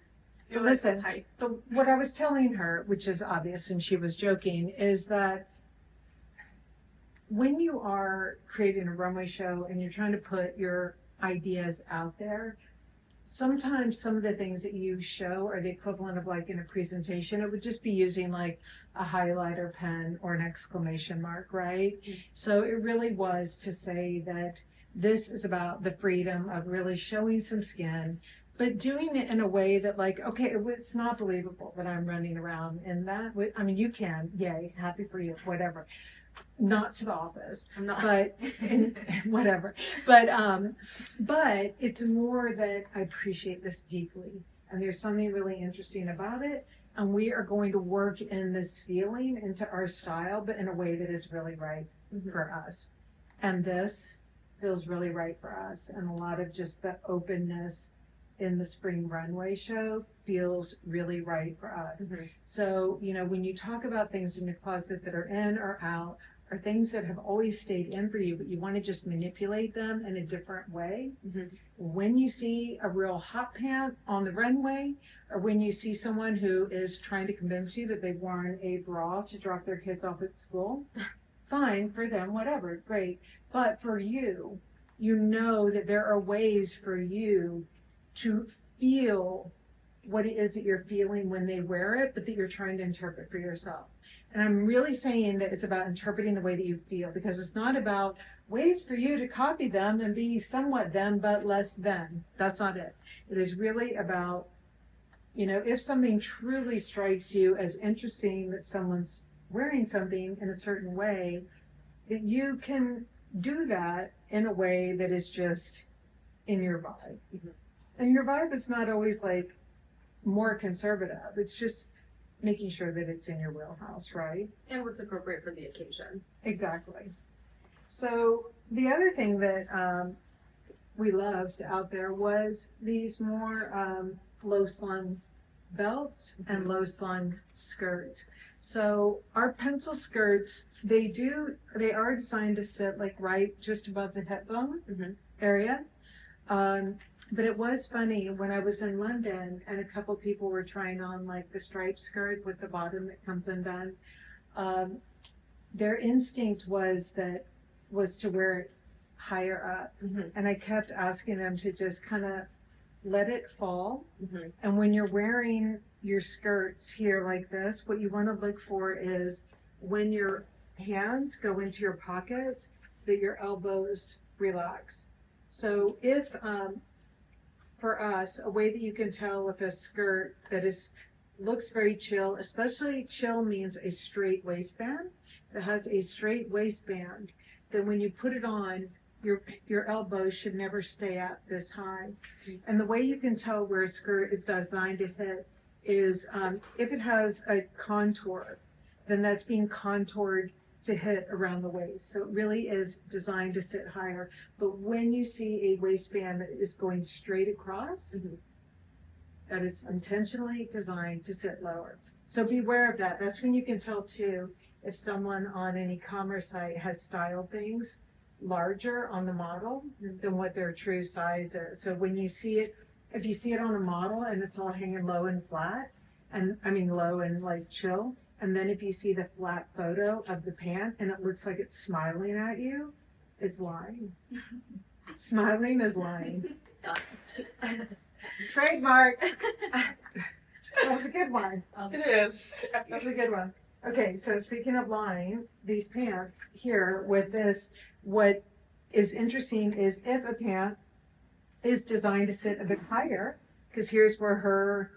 So listen, so what I was telling her, which is obvious and she was joking, is that when you are creating a runway show and you're trying to put your ideas out there, sometimes some of the things that you show are the equivalent of like in a presentation. It would just be using like a highlighter pen or an exclamation mark, right? Mm-hmm. So it really was to say that this is about the freedom of really showing some skin, but doing it in a way that like, okay, it's not believable that I'm running around in that. I mean, you can, yay, happy for you, whatever. Not to the office, I'm not. but whatever. But it's more that I appreciate this deeply, and there's something really interesting about it, and we are going to work in this feeling into our style, but in a way that is really right for us. And this feels really right for us, and a lot of just the openness in the spring runway show feels really right for us. So, you know, when you talk about things in your closet that are in or out, or things that have always stayed in for you, but you want to just manipulate them in a different way, when you see a real hot pant on the runway, or when you see someone who is trying to convince you that they've worn a bra to drop their kids off at school, fine for them, whatever, great. But for you, you know that there are ways for you to feel what it is that you're feeling when they wear it, but that you're trying to interpret for yourself. And I'm really saying that it's about interpreting the way that you feel, because it's not about ways for you to copy them and be somewhat them, but less them. That's not it. It is really about, you know, if something truly strikes you as interesting, that someone's wearing something in a certain way, that you can do that in a way that is just in your vibe. And your vibe is not always like more conservative. It's just making sure that it's in your wheelhouse, right? And what's appropriate for the occasion. Exactly. So the other thing that we loved out there was these more low slung belts and low slung skirts. So our pencil skirts, they are designed to sit like right just above the hip bone area. But it was funny when I was in London and a couple people were trying on like the striped skirt with the bottom that comes undone. Their instinct was to wear it higher up. And I kept asking them to just kind of let it fall. And when you're wearing your skirts here like this, what you want to look for is when your hands go into your pockets, that your elbows relax. So if, for us, a way that you can tell if a skirt that looks very chill, especially chill means a straight waistband. If it has a straight waistband, then when you put it on, your elbows should never stay up this high. And the way you can tell where a skirt is designed to hit is if it has a contour, then that's being contoured to hit around the waist. So it really is designed to sit higher. But when you see a waistband that is going straight across, that is intentionally designed to sit lower. So beware of that. That's when you can tell too if someone on an e-commerce site has styled things larger on the model than what their true size is. So when you see it, if you see it on a model and it's all hanging low and flat, and I mean low and like chill, and then if you see the flat photo of the pant and it looks like it's smiling at you, it's lying. Smiling is lying. Trademark. That was a good one. It is. That was a good one. Okay, so speaking of lying, these pants here with this, what is interesting is if a pant is designed to sit a bit higher, because here's where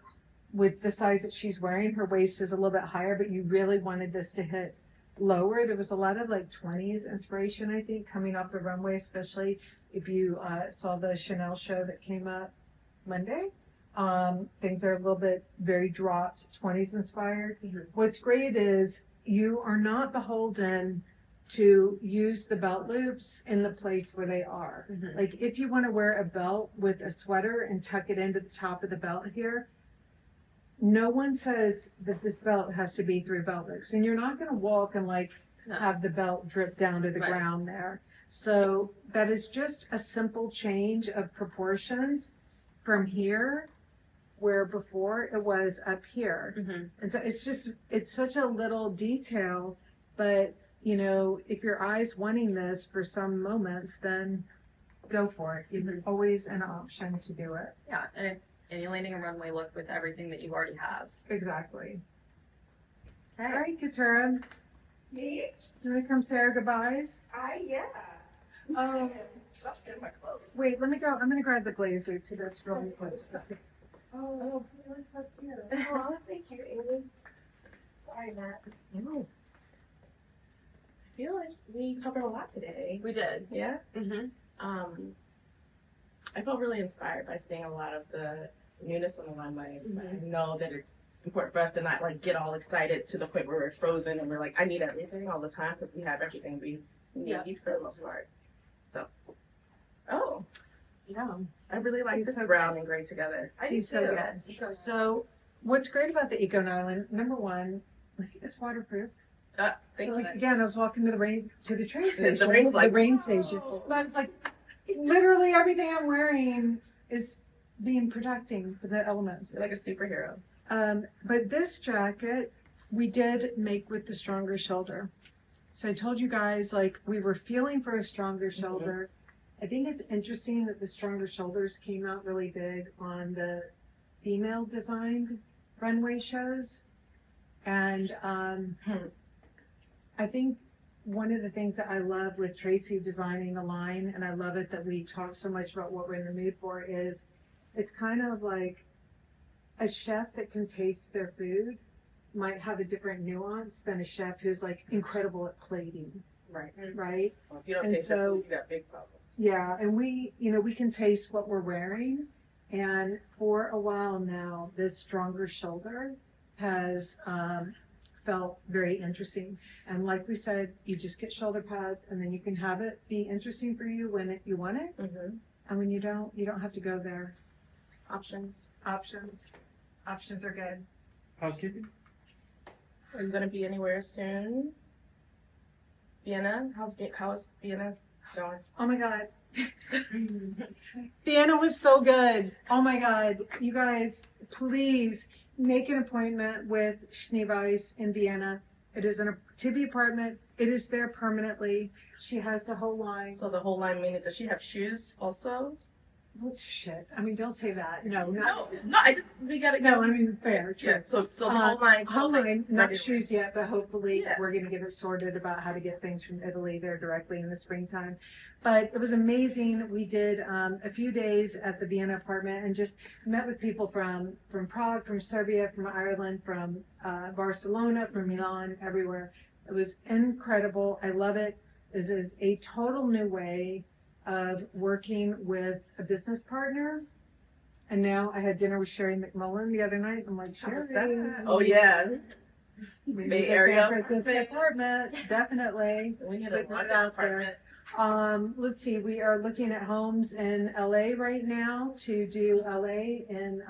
with the size that she's wearing, her waist is a little bit higher, but you really wanted this to hit lower. There was a lot of like 20s inspiration, I think, coming off the runway, especially if you saw the Chanel show that came up Monday. Things are a little bit very dropped, 20s inspired. What's great is you are not beholden to use the belt loops in the place where they are. Like if you want to wear a belt with a sweater and tuck it into the top of the belt here, no one says that this belt has to be 3 belt loops, and you're not going to walk and like have the belt drip down to the ground there. So that is just a simple change of proportions from here where before it was up here. Mm-hmm. And so it's such a little detail, but you know, if your eye's wanting this for some moments, then go for it. It's always an option to do it. Yeah, and it's emulating a runway look with everything that you already have. Exactly. Okay. All right, Katura, Me? do we come say our goodbyes? Yeah. Stuff in my clothes. Wait, let me go. I'm going to grab the blazer to this really close. Oh, it looks so cute. Oh, thank you, Amy. Sorry, Matt. No. I feel like we covered a lot today. We did. Yeah? Mm-hmm. I felt really inspired by seeing a lot of the newness on the runway. Mhm. I know that it's important for us to not like get all excited to the point where we're frozen and we're like, I need everything all the time because we have everything we need Yeah. for the most part. So, oh, Yeah. I really like He's this so brown and gray together. I do He's so too. good. So what's great about the Eco Nylon, number one, it's waterproof. Thank So you. like, again, I was walking to the train The station. rain was like, the rain "Whoa." station. But I was like, literally everything I'm wearing is being protecting for the elements. You're like a superhero. But this jacket we did make with the stronger shoulder. So I told you guys, like, we were feeling for a stronger shoulder. I think it's interesting that the stronger shoulders came out really big on the female designed runway shows. And I think one of the things that I love with Tracy designing the line, and I love it that we talk so much about what we're in the mood for, is it's kind of like a chef that can taste their food might have a different nuance than a chef who's like incredible at plating, Right. right? Well, if you don't And taste your so- food, you got big problems. Yeah, and we, you know, we can taste what we're wearing. And for a while now, this stronger shoulder has felt very interesting. And like we said, you just get shoulder pads and then you can have it be interesting for you when you want it. Mm-hmm. And when you don't have to go there. Options. Options are good. Housekeeping? Are you gonna be anywhere soon? Vienna? How's Vienna going? Oh my God. Vienna was so good. Oh my God. You guys, please make an appointment with Schneeweiss in Vienna. It is in a Tibby apartment. It is there permanently. She has the whole line. So the whole line, meaning, does she have shoes also? Oh, shit. I mean, don't say that. No, No, we gotta No, I mean, fair. True. Yeah, so the whole line. Whole line, not ready to shoes yet, but hopefully Yeah. we're going to get it sorted about how to get things from Italy there directly in the springtime. But it was amazing. We did a few days at the Vienna apartment and just met with people from Prague, from Serbia, from Ireland, from Barcelona, from Milan, everywhere. It was incredible. I love it. This is a total new way of working with a business partner. And now I had dinner with Sherry McMullen the other night. I'm like, How was Sherry. that? Oh yeah, We Bay need a Area San Francisco apartment, definitely. we need a Putting it London out there. apartment. Let's see, we are looking at homes in LA right now to do LA in,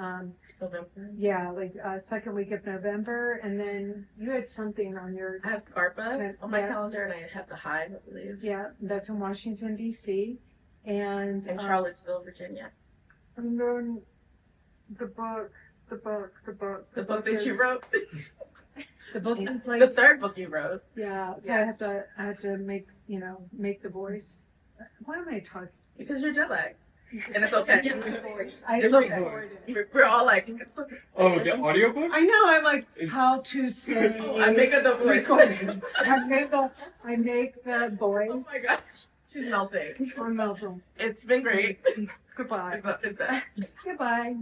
November. yeah, like second week of November. And then you had something on your, I have Scarpa on my Yeah. calendar, and I have the Hive, I believe, yeah, that's in Washington DC. And in Charlottesville, Virginia. I'm doing the book The book that is- you wrote. The book is like, The third book you wrote. yeah, so Yeah. I have to make the voice. Why am I talking? Because you're jet lagged. And it's okay. I It's don't okay. know. We're all like, it's okay. Oh, the audiobook? I know. I'm like, how to say. Oh, I'm making the voice. recording. I make the Oh voice. my gosh. She's melting. Or Melville. It's been great. Goodbye. Is that? Goodbye.